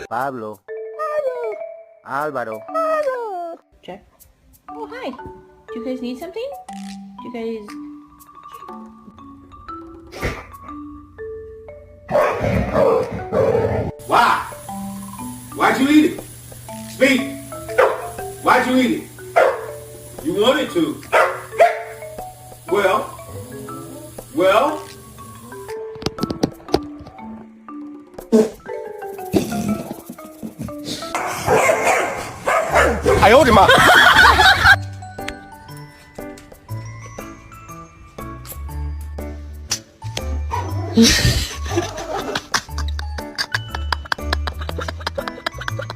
Pablo. Álvaro. Check. Oh, hi. Do you guys need something? Do you guys... Why? Why'd you eat it? Speak. Why'd you eat it? You wanted to. Well. I owed him up.